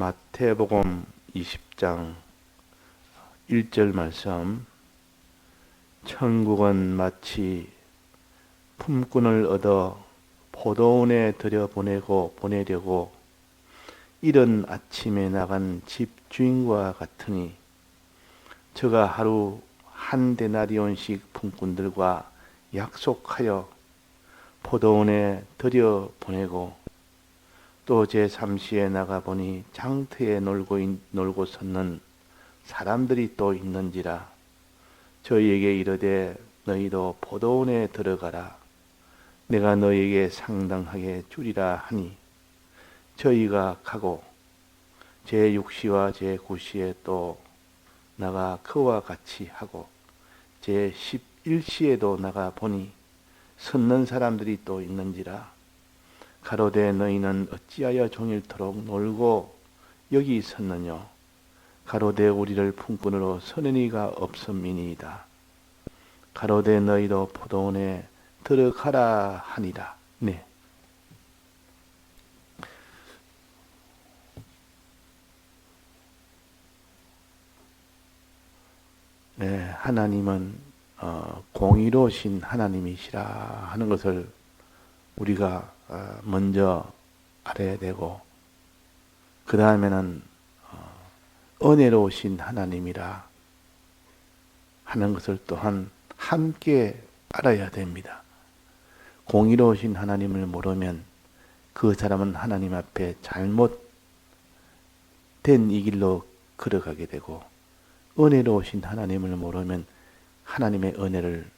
마태복음 20장 1절 말씀. 천국은 마치 품꾼을 얻어 포도원에 보내려고 이른 아침에 나간 집주인과 같으니, 저가 하루 한 데나리온씩 품꾼들과 약속하여 포도원에 들여보내고 또 제3시에 나가보니 장터에 놀고 섰는 사람들이 또 있는지라. 저희에게 이르되 너희도 포도원에 들어가라. 내가 너희에게 상당하게 주리라 하니, 저희가 가고 제6시와 제9시에 또 나가 그와 같이 하고 제11시에도 나가 보니 섰는 사람들이 또 있는지라. 가로되 너희는 어찌하여 종일토록 놀고 여기 섰느뇨. 가로되 우리를 품꾼으로 서는 이가 없음이니이다. 가로되 너희도 포도원에 들어가라 하니라. 네. 네, 하나님은 공의로우신 하나님이시라 하는 것을 우리가 먼저 알아야 되고, 그 다음에는 은혜로우신 하나님이라 하는 것을 또한 함께 알아야 됩니다. 공의로우신 하나님을 모르면 그 사람은 하나님 앞에 잘못된 이 길로 걸어가게 되고, 은혜로우신 하나님을 모르면 하나님의 은혜를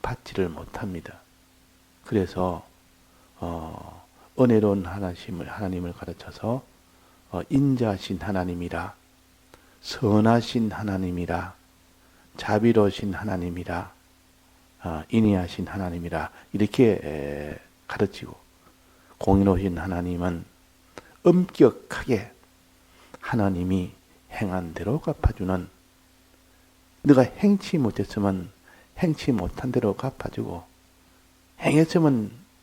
받지를 못합니다. 그래서 은혜로운 하나님을 가르쳐서 인자하신 하나님이라, 선하신 하나님이라, 자비로우신 하나님이라, 인의하신 하나님이라 이렇게 가르치고, 공의로우신 하나님은 엄격하게 하나님이 행한 대로 갚아주는, 네가 행치 못했으면 행치 못한 대로 갚아주고,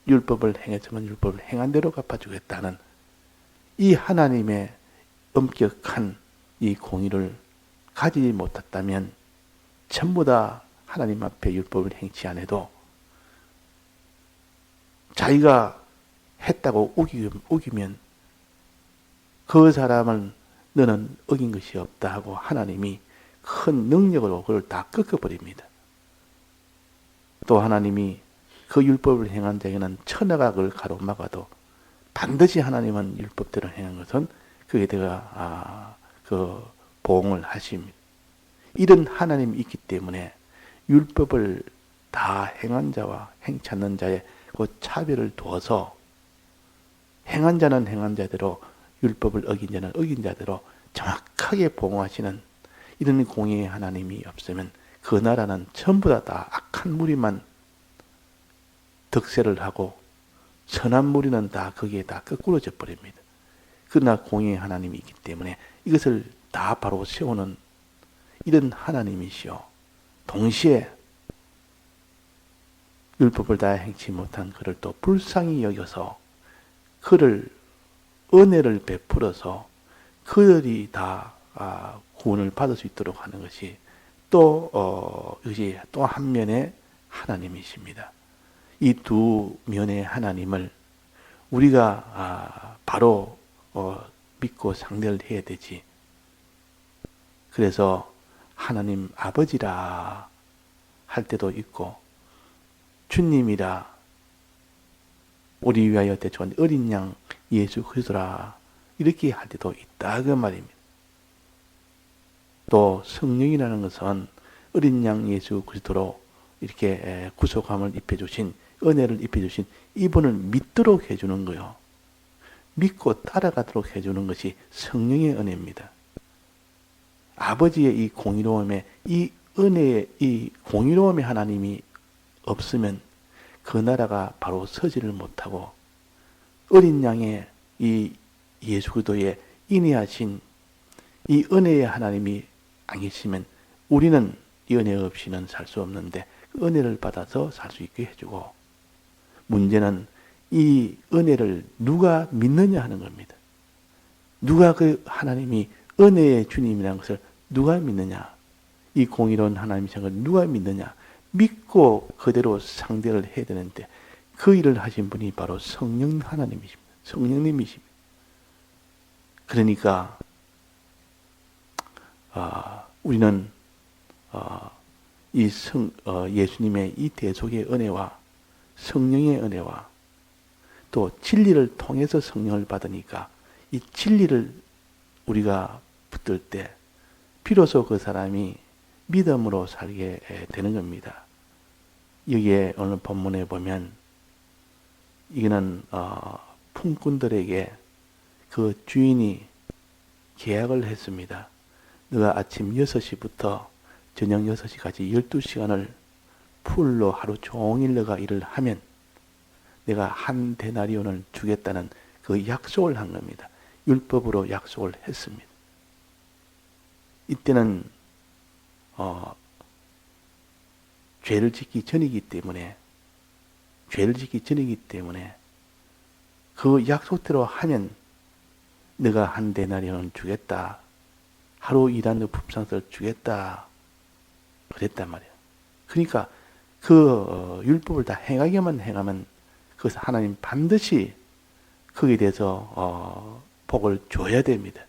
율법을 행했으면 율법을 행한 대로 갚아주겠다는 이 하나님의 엄격한 이 공의를 가지지 못했다면 전부 다 하나님 앞에 율법을 행치 안 해도 자기가 했다고 우기면 그 사람은 너는 어긴 것이 없다 하고 하나님이 큰 능력으로 그걸 다 꺾어버립니다. 또 하나님이 그 율법을 행한 자에게는 천하가 그걸 가로막아도 반드시 하나님은 율법대로 행한 것은 그에 대가 그 보응을 하십니다. 이런 하나님이 있기 때문에 율법을 다 행한 자와 행치 않는 자의 그 차별을 두어서 행한 자는 행한 자대로, 율법을 어긴 자는 어긴 자대로 정확하게 보응하시는 이런 공의의 하나님이 없으면 그 나라는 전부 다 악한 무리만 득세를 하고 선한 무리는 다 거기에 다 거꾸로져 버립니다. 그러나 공의의 하나님이 있기 때문에 이것을 다 바로 세우는 이런 하나님이시오. 동시에 율법을 다 행치 못한 그를 또 불쌍히 여겨서 그를 은혜를 베풀어서 그들이 다 구원을 받을 수 있도록 하는 것이 이것이 또 한 면의 하나님이십니다. 이 두 면의 하나님을 우리가 바로 믿고 상대를 해야 되지. 그래서 하나님 아버지라 할 때도 있고, 주님이라, 우리 위하여 대초한 어린 양 예수 그리스도라 이렇게 할 때도 있다 그 말입니다. 또 성령이라는 것은 어린 양 예수 그리스도로 이렇게 구속함을 입혀주신, 은혜를 입혀주신 이분을 믿도록 해주는 거요. 믿고 따라가도록 해주는 것이 성령의 은혜입니다. 아버지의 이 공의로움에, 이 은혜의 이 공의로움의 하나님이 없으면 그 나라가 바로 서지를 못하고, 어린 양의 이 예수 그리스도의 인내하신 이 은혜의 하나님이 안 계시면 우리는 이 은혜 없이는 살 수 없는데, 그 은혜를 받아서 살 수 있게 해주고, 문제는 이 은혜를 누가 믿느냐 하는 겁니다. 누가 그 하나님이 은혜의 주님이라는 것을 누가 믿느냐? 이 공의로운 하나님이신 걸 누가 믿느냐? 믿고 그대로 상대를 해야 되는데 그 일을 하신 분이 바로 성령 하나님이십니다. 성령님이십니다. 그러니까 우리는 예수님의 이 대속의 은혜와 성령의 은혜와 또 진리를 통해서 성령을 받으니까 이 진리를 우리가 붙들 때 비로소 그 사람이 믿음으로 살게 되는 겁니다. 여기에 오늘 본문에 보면 이거는 품꾼들에게 그 주인이 계약을 했습니다. 너가 아침 6시부터 저녁 6시까지 12시간을 풀로 하루 종일 너가 일을 하면 내가 한 데나리온을 주겠다는 그 약속을 한 겁니다. 율법으로 약속을 했습니다. 이때는 죄를 짓기 전이기 때문에 그 약속대로 하면 너가 한 데나리온을 주겠다. 하루 일하는 품삯을 주겠다. 그랬단 말이에요. 그러니까 그 율법을 다 행하면 그것을 하나님 반드시 거기에 대해서 복을 줘야 됩니다.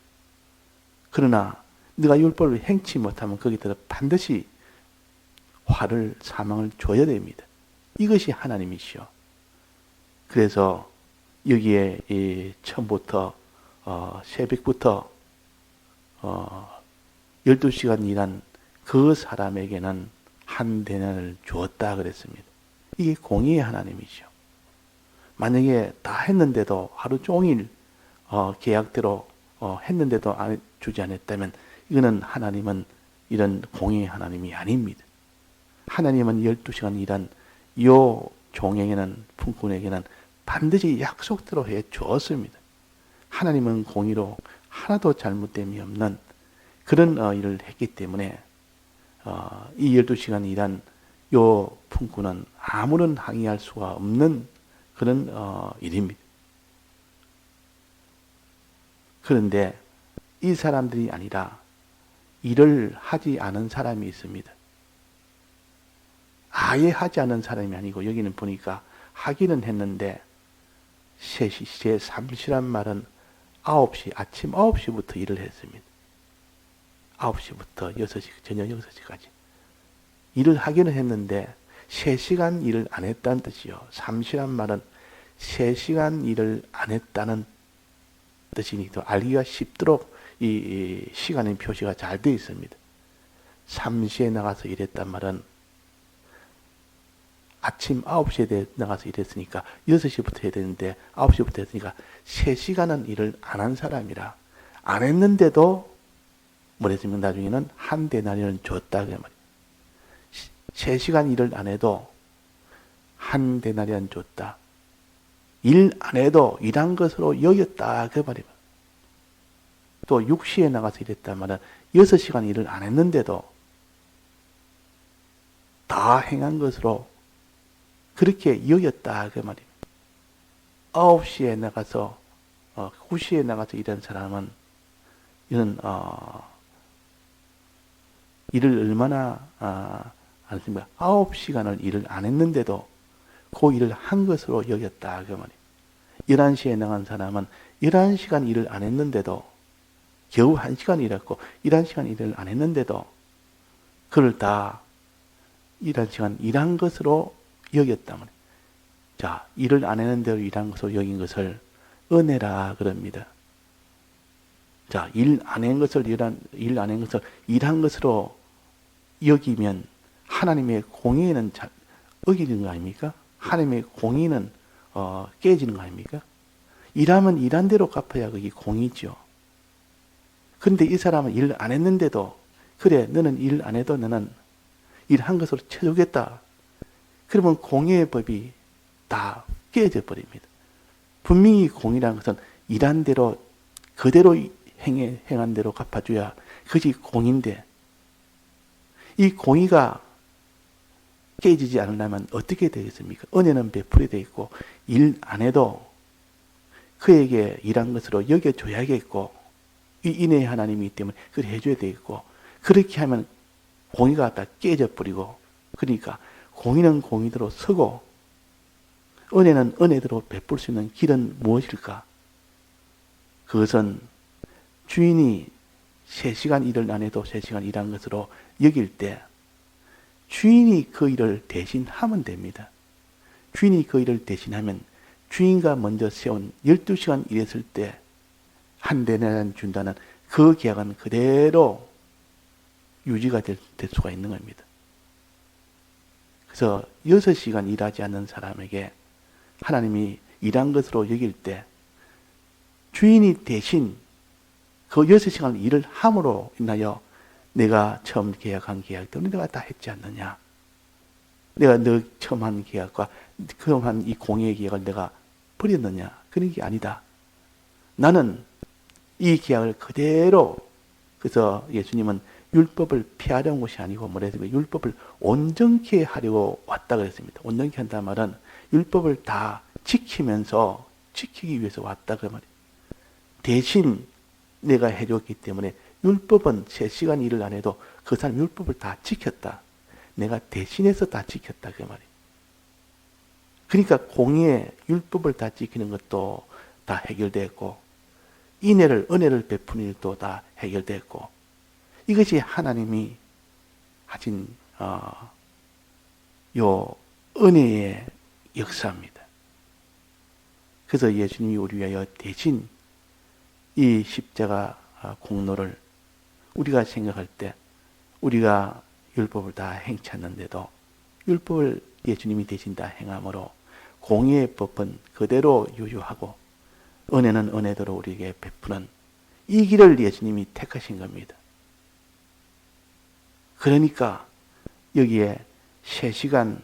그러나 네가 율법을 행치 못하면 거기에 대해서 반드시 화를 사망을 줘야 됩니다. 이것이 하나님이시오. 그래서 여기에 처음부터 새벽부터 12시간 일한 그 사람에게는 한 데나리온을 주었다 그랬습니다. 이게 공의의 하나님이시오. 만약에 다 했는데도 하루 종일 계약대로 했는데도 주지 않았다면 이거는 하나님은 이런 공의의 하나님이 아닙니다. 하나님은 12시간 일한 이 종에게는 품꾼에게는 반드시 약속대로 해 주었습니다. 하나님은 공의로 하나도 잘못됨이 없는 그런 일을 했기 때문에 이 12시간 일한 요 품꾼은 아무런 항의할 수가 없는 그런 일입니다. 그런데 이 사람들이 아니라 일을 하지 않은 사람이 있습니다. 아예 하지 않은 사람이 아니고 여기는 보니까 하기는 했는데 제 삼시란 말은 아침 9시부터 일을 했습니다. 9시부터 6시, 저녁 6시까지. 일을 하기는 했는데 3시간 일을 안 했다는 뜻이요. 삼시란 말은 3시간 일을 안 했다는 뜻이니까 알기가 쉽도록 이 시간의 표시가 잘 되어 있습니다. 3시에 나가서 일했단 말은 아침 9시에 나가서 일했으니까 6시부터 해야 되는데 9시부터 했으니까 3시간은 일을 안 한 사람이라 안 했는데도 뭐랬으면 나중에는 한 데나리온을 줬다 그 말이에요. 3시간 일을 안 해도 한 데나리온 줬다. 일 안 해도 일한 것으로 여겼다 그 말이에요. 또 6시에 나가서 일했단 말은 6시간 일을 안 했는데도 다 행한 것으로 그렇게 여겼다 그 말입니다. 9시에 나가서 9시에 나가서 일한 사람은 이런 일을 얼마나 안 했습니까? 9시간을 일을 안 했는데도 그 일을 한 것으로 여겼다 그 말이에요. 11시에 나간 사람은 11시간 일을 안 했는데도 겨우 1시간 일했고 11시간 일을 안 했는데도 그걸 다 11시간 일한 것으로 여겼단 말이에요. 자, 일을 안 했는데도 일한 것으로 여긴 것을 은혜라 그럽니다. 자, 일 안 한 것을 일한 것으로 여기면 하나님의 공의는 어기는 거 아닙니까? 하나님의 공의는 깨지는 거 아닙니까? 일하면 일한 대로 갚아야 그게 공의죠. 그런데 이 사람은 일 안 했는데도 그래 너는 일 안 해도 너는 일한 것으로 쳐주겠다. 그러면 공의의 법이 다 깨져 버립니다. 분명히 공의라는 것은 일한 대로 그대로 행한 대로 갚아줘야 그것이 공의인데 이 공의가 깨지지 않으려면 어떻게 되겠습니까? 은혜는 베풀이 되어 있고 일 안 해도 그에게 일한 것으로 여겨줘야겠고 이 인애의 하나님이기 때문에 그걸 해줘야 되겠고, 그렇게 하면 공의가 다 깨져버리고, 그러니까 공의는 공의대로 서고 은혜는 은혜대로 베풀 수 있는 길은 무엇일까? 그것은 주인이 3시간 일을 안 해도 3시간 일한 것으로 여길 때 주인이 그 일을 대신하면 됩니다. 주인이 그 일을 대신하면 주인과 먼저 세운 12시간 일했을 때 한 대나리온 준다는 그 계약은 그대로 유지가 될 수가 있는 겁니다. 그래서 6시간 일하지 않는 사람에게 하나님이 일한 것으로 여길 때 주인이 대신 그 6시간 일을 함으로 인하여 내가 처음 계약한 계약도 내가 다 했지 않느냐. 내가 너 처음 한 계약과 처음 한 이 공예의 계약을 내가 버렸느냐. 그런 게 아니다. 나는 이 계약을 그대로, 그래서 예수님은 율법을 피하려는 것이 아니고 뭐랬습니까? 율법을 온전케 하려고 왔다 그랬습니다. 온전케 한다는 말은 율법을 다 지키면서 지키기 위해서 왔다 그 말이에요. 대신 내가 해줬기 때문에 율법은 3시간 일을 안 해도 그 사람 율법을 다 지켰다. 내가 대신해서 다 지켰다 그 말이에요. 그러니까 공의의 율법을 다 지키는 것도 다 해결됐고, 인애를 은혜를 베푸는 일도 다 해결됐고, 이것이 하나님이 하신 요 은혜의 역사입니다. 그래서 예수님이 우리 위하여 대신 이 십자가 공로를 우리가 생각할 때 우리가 율법을 다 행치 않는데도 율법을 예수님이 대신 다 행함으로 공의의 법은 그대로 유효하고 은혜는 은혜대로 우리에게 베푸는 이 길을 예수님이 택하신 겁니다. 그러니까 여기에 3시간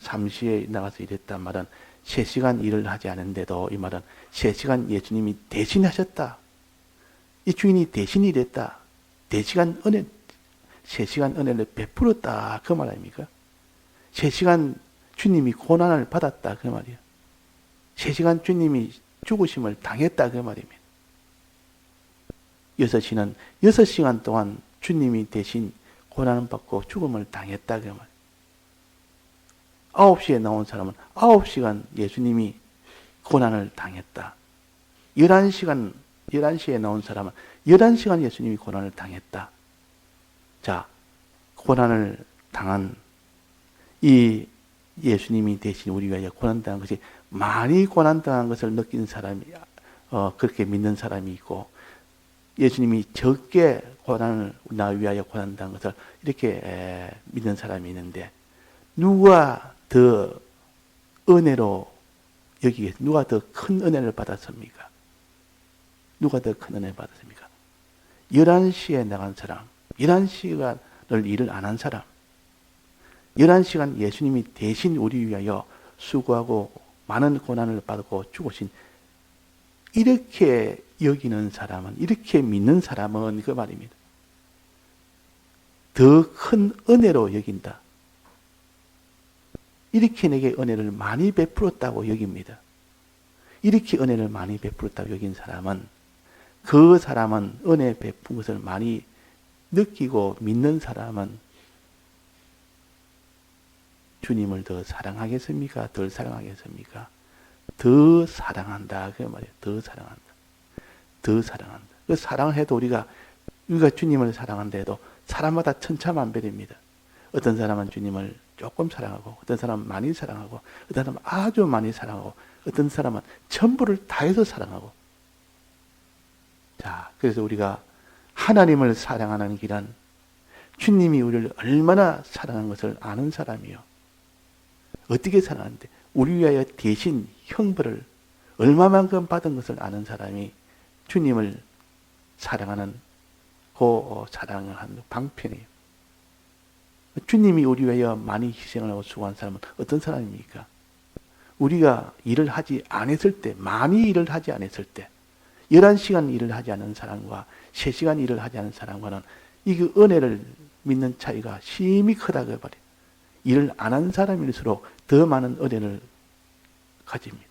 잠시에 나가서 일했단 말은 3시간 일을 하지 않은데도 이 말은 3시간 예수님이 대신하셨다. 이 주인이 대신 일했다. 3시간 은혜를 베풀었다. 그 말 아닙니까? 3시간 주님이 고난을 받았다. 그 말이에요. 3시간 주님이 죽으심을 당했다. 그 말입니다. 6시는 6시간 동안 주님이 대신 고난을 받고 죽음을 당했다. 그 말. 9시에 나온 사람은 9시간 예수님이 고난을 당했다. 11시에 나온 사람은 11시간 예수님이 고난을 당했다. 자, 고난을 당한 이 예수님이 대신 우리 위하여 고난당한 것이 많이 고난당한 것을 느낀 사람이, 그렇게 믿는 사람이 있고, 예수님이 적게 고난을 나 위하여 고난당한 것을 이렇게 믿는 사람이 있는데, 누가 더 은혜로 여기겠습니까? 누가 더 큰 은혜를 받았습니까? 누가 더 큰 은혜를 받았습니까? 11시에 나간 사람, 11시간을 일을 안 한 사람, 11시간 예수님이 대신 우리 위하여 수고하고 많은 고난을 받고 죽으신, 이렇게 여기는 사람은, 이렇게 믿는 사람은 그 말입니다. 더 큰 은혜로 여긴다. 이렇게 내게 은혜를 많이 베풀었다고 여깁니다. 이렇게 은혜를 많이 베풀었다고 여긴 사람은, 그 사람은 은혜 베푼 것을 많이 느끼고 믿는 사람은 주님을 더 사랑하겠습니까? 덜 사랑하겠습니까? 더 사랑한다. 그 말이에요. 더 사랑한다. 더 사랑한다. 그 사랑을 해도 우리가 주님을 사랑한다 해도 사람마다 천차만별입니다. 어떤 사람은 주님을 조금 사랑하고, 어떤 사람은 많이 사랑하고, 어떤 사람은 아주 많이 사랑하고, 어떤 사람은 전부를 다해서 사랑하고. 자, 그래서 우리가 하나님을 사랑하는 길은 주님이 우리를 얼마나 사랑한 것을 아는 사람이요. 어떻게 사랑하는데, 우리 위하여 대신 형벌을 얼마만큼 받은 것을 아는 사람이 주님을 사랑하는 그 사랑을 하는 방편이에요. 주님이 우리 위하여 많이 희생을 하고 수고한 사람은 어떤 사람입니까? 우리가 일을 하지 않았을 때, 많이 일을 하지 않았을 때, 11시간 일을 하지 않은 사람과 3시간 일을 하지 않은 사람과는 이 은혜를 믿는 차이가 심히 크다고 말해요. 일을 안 한 사람일수록 더 많은 은혜를 가집니다.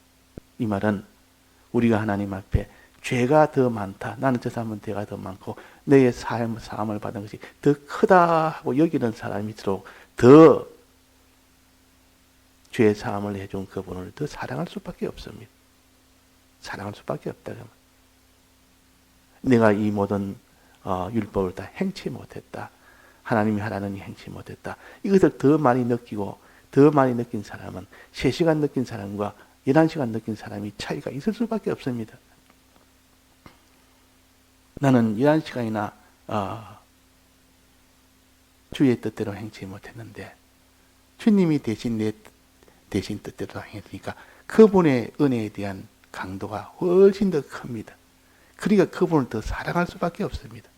이 말은 우리가 하나님 앞에 죄가 더 많다. 나는 저 사람은 죄가 더 많고 너의 사함을 받은 것이 더 크다 하고 여기는 사람일수록 더 죄 사함을 해준 그분을 더 사랑할 수밖에 없습니다. 사랑할 수밖에 없다. 내가 이 모든 율법을 다 행치 못했다. 하나님이 하라는 행치 못했다. 이것을 더 많이 느끼고 더 많이 느낀 사람은 3시간 느낀 사람과 11시간 느낀 사람이 차이가 있을 수밖에 없습니다. 나는 11시간이나 주의 뜻대로 행치 못했는데 주님이 대신 내 대신 뜻대로 행했으니까 그분의 은혜에 대한 강도가 훨씬 더 큽니다. 그러니까 그분을 더 사랑할 수밖에 없습니다.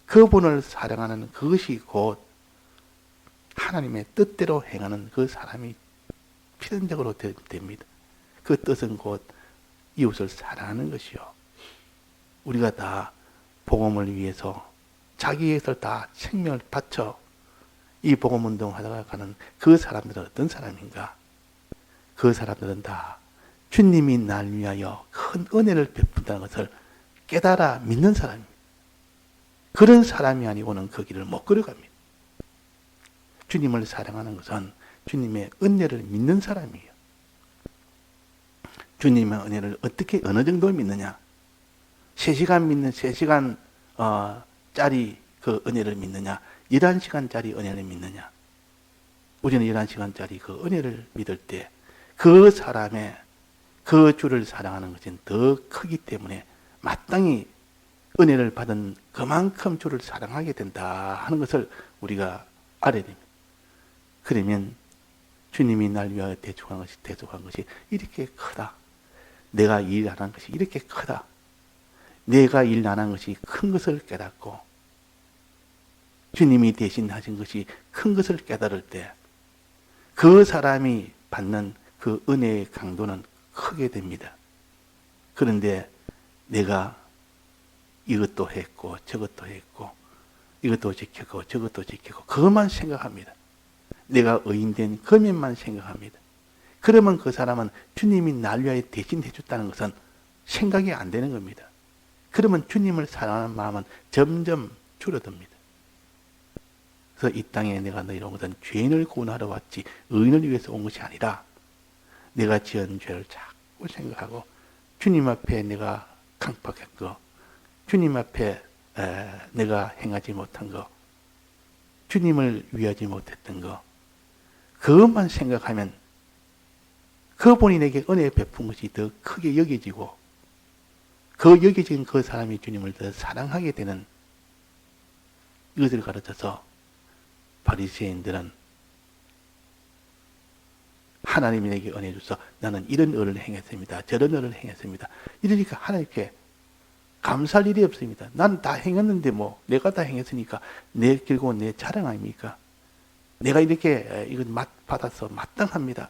그분을 사랑하는 그것이 곧 하나님의 뜻대로 행하는 그 사람이 필연적으로 됩니다. 그 뜻은 곧 이웃을 사랑하는 것이요. 우리가 다 복음을 위해서 자기의 것을 다 생명을 바쳐 이 복음운동 하다가 가는 그 사람들은 어떤 사람인가? 그 사람들은 다 주님이 날 위하여 큰 은혜를 베푼다는 것을 깨달아 믿는 사람입니다. 그런 사람이 아니고는 그 길을 못 걸어갑니다. 주님을 사랑하는 것은 주님의 은혜를 믿는 사람이에요. 주님의 은혜를 어떻게 어느 정도 믿느냐? 3시간 믿는 3시간 짜리 그 은혜를 믿느냐? 11시간짜리 은혜를 믿느냐? 우리는 11시간짜리 그 은혜를 믿을 때 그 사람의 그 주를 사랑하는 것은 더 크기 때문에 마땅히 은혜를 받은 그만큼 주를 사랑하게 된다 하는 것을 우리가 알아야 됩니다. 그러면 주님이 날 위하여 대속한 것이 이렇게 크다. 내가 일 안 한 것이 이렇게 크다. 내가 일 안 한 것이 큰 것을 깨닫고 주님이 대신 하신 것이 큰 것을 깨달을 때 그 사람이 받는 그 은혜의 강도는 크게 됩니다. 그런데 내가 이것도 했고 저것도 했고 이것도 지켰고 저것도 지켰고 그것만 생각합니다. 내가 의인된 그면만 생각합니다. 그러면 그 사람은 주님이 날 위하여 대신 해줬다는 것은 생각이 안 되는 겁니다. 그러면 주님을 사랑하는 마음은 점점 줄어듭니다. 그래서 이 땅에 내가 너희로 온 것은 죄인을 구원하러 왔지 의인을 위해서 온 것이 아니라 내가 지은 죄를 자꾸 생각하고 주님 앞에 내가 강박한 거, 주님 앞에 내가 행하지 못한 거, 주님을 위하지 못했던 거, 그것만 생각하면 그분이 내게 은혜 베푼 것이 더 크게 여겨지고 그 여겨진 그 사람이 주님을 더 사랑하게 되는 이것을 가르쳐서 바리새인들은 하나님이 내게 은혜 주셔서 나는 이런 일을 행했습니다. 저런 일을 행했습니다. 이러니까 하나님께 감사할 일이 없습니다. 난 다 행했는데 뭐 내가 다 행했으니까 결국은 내 자랑 아닙니까? 내가 이렇게 이건 받아서 마땅합니다.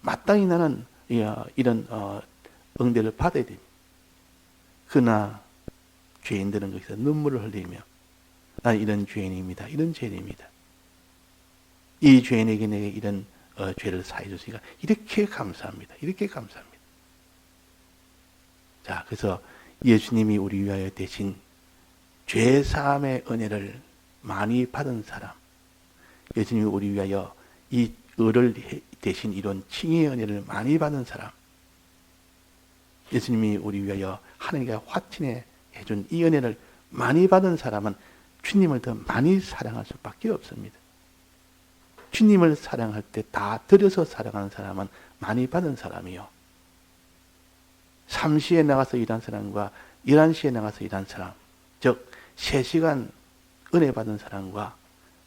마땅히 나는 이런 응대를 받아야 됩니다. 그러나 죄인들은 거기서 눈물을 흘리며 난 이런 죄인입니다. 이런 죄인입니다. 이 죄인에게 내게 이런 죄를 사해 주시니까 이렇게 감사합니다. 이렇게 감사합니다. 자, 그래서 예수님이 우리 위하여 대신 죄 사함의 은혜를 많이 받은 사람, 예수님이 우리 위하여 이 의를 대신 이룬 칭의의 은혜를 많이 받은 사람, 예수님이 우리 위하여 하나님께 화친해 해준 이 은혜를 많이 받은 사람은 주님을 더 많이 사랑할 수밖에 없습니다. 주님을 사랑할 때 다 들여서 사랑하는 사람은 많이 받은 사람이요. 3시에 나가서 일한 사람과 11시에 나가서 일한 사람, 즉 3시간 은혜 받은 사람과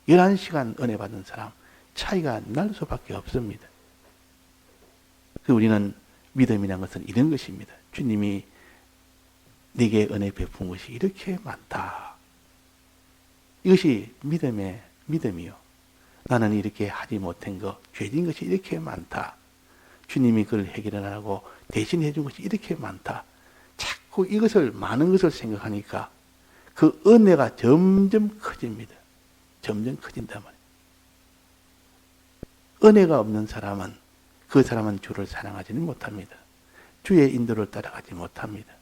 11시간 은혜 받은 사람 차이가 날 수밖에 없습니다. 우리는 믿음이라는 것은 이런 것입니다. 주님이 내게 은혜 베푼 것이 이렇게 많다. 이것이 믿음이요. 나는 이렇게 하지 못한 것, 죄진 것이 이렇게 많다. 주님이 그걸 해결 안 하고 대신 해준 것이 이렇게 많다. 자꾸 이것을, 많은 것을 생각하니까 그 은혜가 점점 커집니다. 점점 커진단 말이에요. 은혜가 없는 사람은 그 사람은 주를 사랑하지는 못합니다. 주의 인도를 따라가지 못합니다.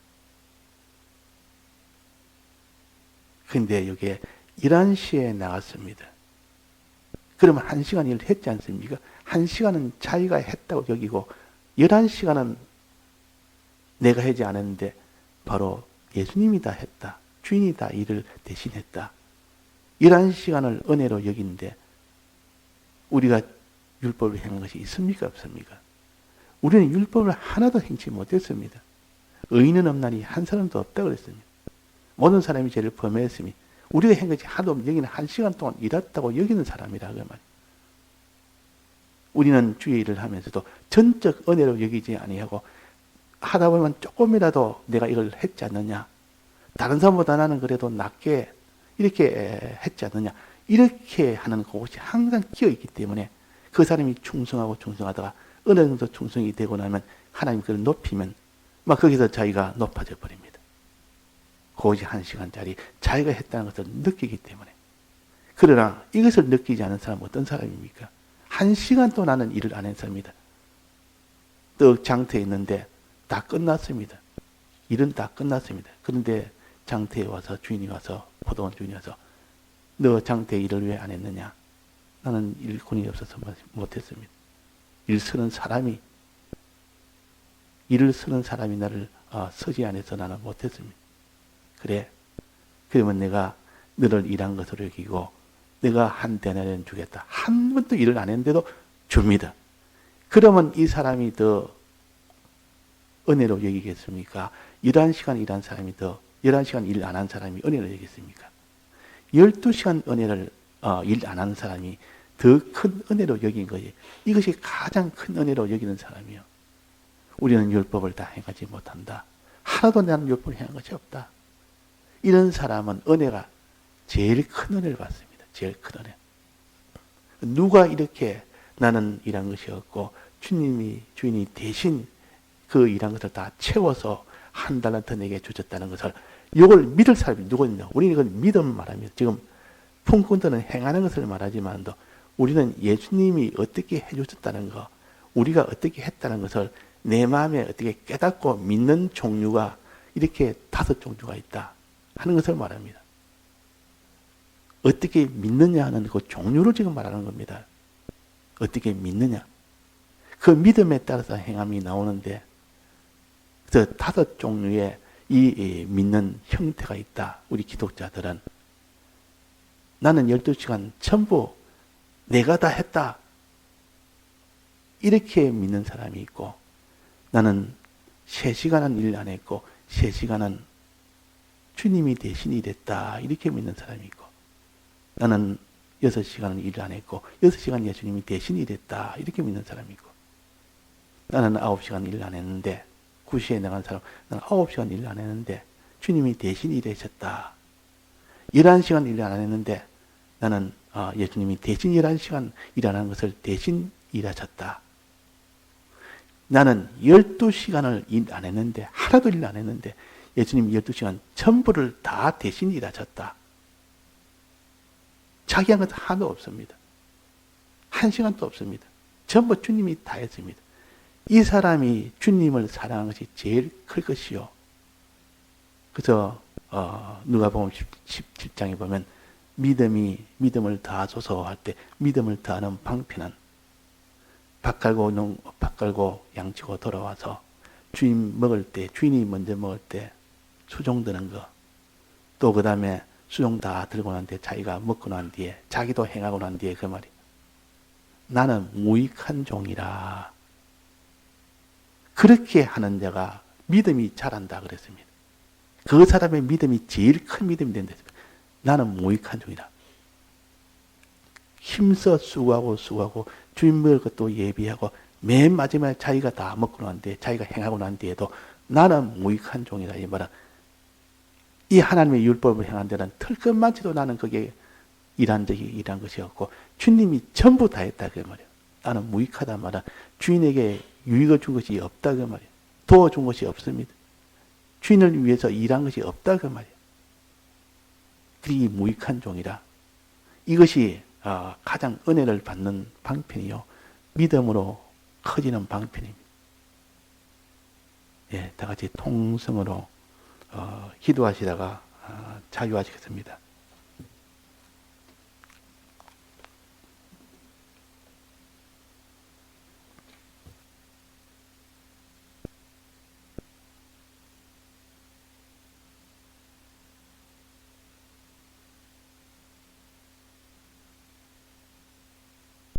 근데 여기에 11시에 나갔습니다. 그러면 1시간 일을 했지 않습니까? 1시간은 자기가 했다고 여기고 11시간은 내가 하지 않았는데 바로 예수님이 다 했다. 주인이 다 일을 대신했다. 11시간을 은혜로 여기는데 우리가 율법을 행한 것이 있습니까? 없습니까? 우리는 율법을 하나도 행치 못했습니다. 의인은 없나니 한 사람도 없다고 그랬습니다. 모든 사람이 죄를 범했으니 우리가 한 것이 하나도 없는 여기는 1시간 동안 일했다고 여기는 사람이라 그 말이에요. 우리는 주의 일을 하면서도 전적 은혜로 여기지 아니하고 하다 보면 조금이라도 내가 이걸 했지 않느냐. 다른 사람보다 나는 그래도 낫게 이렇게 했지 않느냐. 이렇게 하는 그것이 항상 끼어있기 때문에 그 사람이 충성하고 충성하다가 어느 정도 충성이 되고 나면 하나님 그를 높이면 막 거기서 자기가 높아져 버립니다. 그것이 1시간짜리 자기가 했다는 것을 느끼기 때문에. 그러나 이것을 느끼지 않은 사람은 어떤 사람입니까? 1시간 또 나는 일을 안 했습니다. 떡 장터에 있는데 다 끝났습니다. 일은 다 끝났습니다. 그런데 장터에 와서 주인이 와서 포도원 주인이 와서 너 장터에 일을 왜 안 했느냐? 나는 일꾼이 없어서 못했습니다. 일을 쓰는 사람이 나를 서지 않아서 나는 못했습니다. 그래. 그러면 내가 너를 일한 것으로 여기고 내가 한 데나리온 주겠다. 한 번도 일을 안 했는데도 줍니다. 그러면 이 사람이 더 은혜로 여기겠습니까? 11시간 일한 사람이 더 11시간 일 안 한 사람이 은혜로 여기겠습니까? 12시간 은혜를 일 안 하는 사람이 더 큰 은혜로 여긴 거예요. 이것이 가장 큰 은혜로 여기는 사람이요. 우리는 율법을 다 행하지 못한다. 하나도 나는 율법을 행한 것이 없다. 이런 사람은 은혜가 제일 큰 은혜를 받습니다. 제일 큰 은혜. 누가 이렇게 나는 일한 것이 없고 주인이 대신 그 일한 것을 다 채워서 한 달란트 내게 주셨다는 것을 이걸 믿을 사람이 누가 있냐? 우리는 이걸 믿음 말하면 지금 풍꾼들은 행하는 것을 말하지만도 우리는 예수님이 어떻게 해주셨다는 것, 우리가 어떻게 했다는 것을 내 마음에 어떻게 깨닫고 믿는 종류가 이렇게 5종류가 있다 하는 것을 말합니다. 어떻게 믿느냐 하는 그 종류를 지금 말하는 겁니다. 어떻게 믿느냐. 그 믿음에 따라서 행함이 나오는데 그 5종류의 이 믿는 형태가 있다. 우리 기독자들은 나는 12시간 전부 내가 다 했다. 이렇게 믿는 사람이 있고 나는 3시간은 일 안 했고 3시간은 주님이 대신 일했다. 이렇게 믿는 사람이 있고 나는 6시간은 일 안 했고 6시간 예수님이 대신 일했다. 이렇게 믿는 사람이 있고 나는 9시간 일 안 했는데 9시에 나간 사람 나는 9시간 일 안 했는데 주님이 대신 일하셨다. 11시간 일 안 했는데 나는 예수님이 대신 11시간 일하는 것을 대신 일하셨다. 나는 12시간을 일 안 했는데 하나도 일 안 했는데 예수님이 12시간 전부를 다 대신 일하셨다. 자기 한 것 하나도 없습니다. 1시간도 없습니다. 전부 주님이 다 했습니다. 이 사람이 주님을 사랑하는 것이 제일 클 것이요. 그래서 누가복음 17장에 보면 믿음을 다하소서 할 때 믿음을 다하는 방편은 밥 갈고 양치고 돌아와서 주인이 먼저 먹을 때 수종 드는 거, 또 그 다음에 수종 다 들고 난 뒤에 자기가 먹고 난 뒤에 자기도 행하고 난 뒤에 그 말이 나는 무익한 종이라. 그렇게 하는 자가 믿음이 자란다 그랬습니다. 그 사람의 믿음이 제일 큰 믿음이 된다. 나는 무익한 종이라. 힘써 수고하고 주인 먹을 것도 예비하고 맨 마지막에 자기가 다 먹고 난 뒤에 자기가 행하고 난 뒤에도 나는 무익한 종이라. 이 말은 이 하나님의 율법을 행한 데는 털끝만치도 나는 거기에 일한 것이 없고 주님이 전부 다 했다 그 말이에요. 나는 무익하다 말은 주인에게 유익을 준 것이 없다 그 말이에요. 도와준 것이 없습니다. 주인을 위해서 일한 것이 없다 그 말이에요. 그리 무익한 종이라. 이것이 가장 은혜를 받는 방편이요. 믿음으로 커지는 방편입니다. 예, 다 같이 통성으로 기도하시다가 자유하시겠습니다.